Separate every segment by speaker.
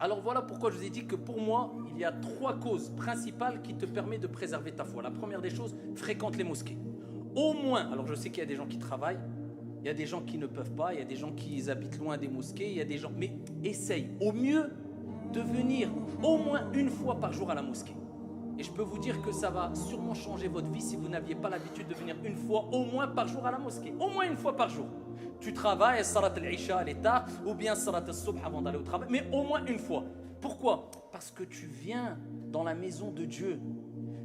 Speaker 1: Alors voilà pourquoi je vous ai dit que pour moi, il y a 3 causes principales qui te permettent de préserver ta foi. La première des choses, fréquente les mosquées. Au moins, alors je sais qu'il y a des gens qui travaillent, il y a des gens qui ne peuvent pas, il y a des gens qui habitent loin des mosquées, il y a des gens... Mais essaye au mieux de venir au moins une fois par jour à la mosquée. Et je peux vous dire que ça va sûrement changer votre vie si vous n'aviez pas l'habitude de venir une fois au moins par jour à la mosquée. Au moins une fois par jour. Tu travailles, salat al-isha à l'état, ou bien salat al-subh avant d'aller au travail, mais au moins une fois. Pourquoi? Parce que tu viens dans la maison de Dieu.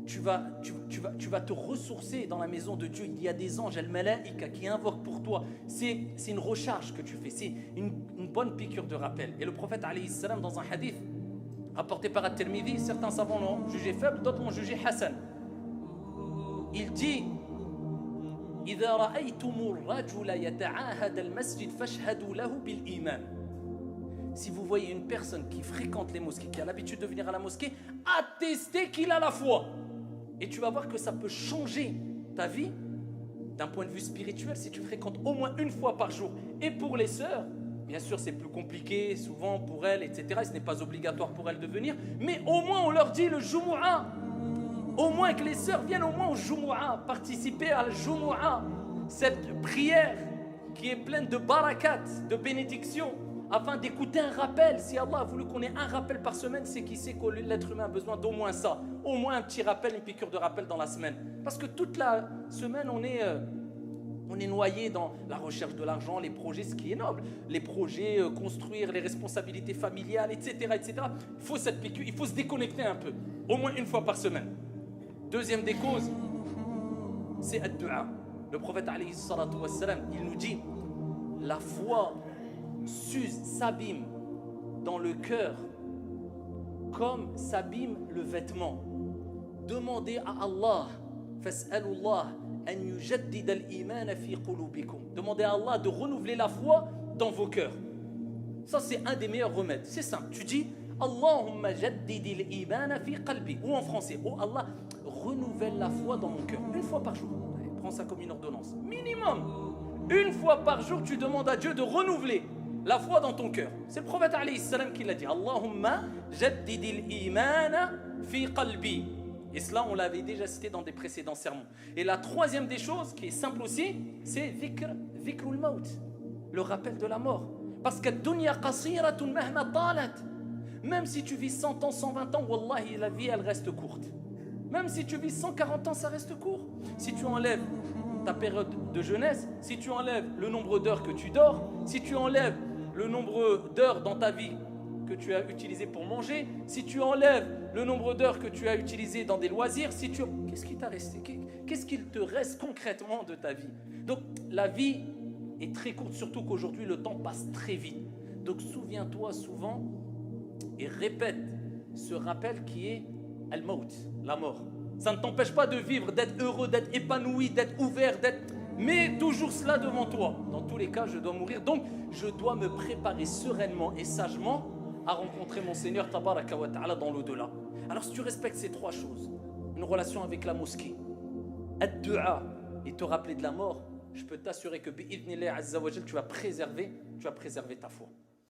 Speaker 1: Tu vas te ressourcer dans la maison de Dieu. Il y a des anges, al-malaïka, qui invoquent pour toi. C'est une recharge que tu fais. C'est une bonne piqûre de rappel. Et le prophète, alayhi salam, dans un hadith, rapporté par At-Tirmidhi, certains savants l'ont jugé faible, d'autres l'ont jugé Hassan. Il dit إذا رأيتم الرجل يتعاهد المسجد فاشهدوا له بالإيمان. Si vous voyez une personne qui fréquente les mosquées, qui a l'habitude de venir à la mosquée, attestez qu'il a la foi. Et tu vas voir que ça peut changer ta vie d'un point de vue spirituel si tu fréquentes au moins une fois par jour. Et pour les sœurs, bien sûr, c'est plus compliqué, souvent pour elles, etc. Et ce n'est pas obligatoire pour elles de venir. Mais au moins, on leur dit le Jumu'ah. Au moins que les sœurs viennent au moins au Jumu'ah, participer à la Jumu'ah. Cette prière qui est pleine de barakat, de bénédictions, afin d'écouter un rappel. Si Allah a voulu qu'on ait un rappel par semaine, c'est qu'il sait que l'être humain a besoin d'au moins ça. Au moins un petit rappel, une piqûre de rappel dans la semaine. Parce que toute la semaine, on est noyé dans la recherche de l'argent, les projets, ce qui est noble, les projets, construire, les responsabilités familiales, etc., etc. Il faut cette piqûre, il faut se déconnecter un peu, au moins une fois par semaine. Deuxième des causes, c'est ad-du'a. Le prophète, alayhi salatu wassalam, il nous dit, la foi s'use, s'abîme dans le cœur comme s'abîme le vêtement. Demandez à Allah, fas'alullah, demandez à Allah de renouveler la foi dans vos cœurs. Ça, c'est un des meilleurs remèdes. C'est simple. Tu dis Allahumma jaddidil imana fi qalbi. Ou en français, oh Allah, renouvelle la foi dans mon cœur. Une fois par jour. Allez, prends ça comme une ordonnance. Minimum. Une fois par jour, tu demandes à Dieu de renouveler la foi dans ton cœur. C'est le prophète alayhi salam qui l'a dit. Allahumma jaddidil imana fi qalbi. Et cela, on l'avait déjà cité dans des précédents sermons. Et la troisième des choses, qui est simple aussi, c'est dhikrul maut, le rappel de la mort. Parce que dunya qasiratun mahma talat. Même si tu vis 100 ans, 120 ans, wallahi, la vie, elle reste courte. Même si tu vis 140 ans, ça reste court. Si tu enlèves ta période de jeunesse, si tu enlèves le nombre d'heures que tu dors, si tu enlèves le nombre d'heures dans ta vie que tu as utilisé pour manger, si tu enlèves le nombre d'heures que tu as utilisé dans des loisirs, qu'est-ce qui t'a resté? Qu'est-ce qu'il te reste concrètement de ta vie? Donc la vie est très courte, surtout qu'aujourd'hui le temps passe très vite. Donc souviens-toi souvent et répète ce rappel qui est al-maut, la mort. Ça ne t'empêche pas de vivre, d'être heureux, d'être épanoui, d'être ouvert, mais toujours cela devant toi. Dans tous les cas, je dois mourir, donc je dois me préparer sereinement et sagement à rencontrer mon Seigneur Tabaraka wa Ta'ala dans l'au-delà. Alors si tu respectes ces 3 choses, une relation avec la mosquée, ad-du'a et te rappeler de la mort, je peux t'assurer que bi'idhnillah azza wa jal, tu vas préserver ta foi.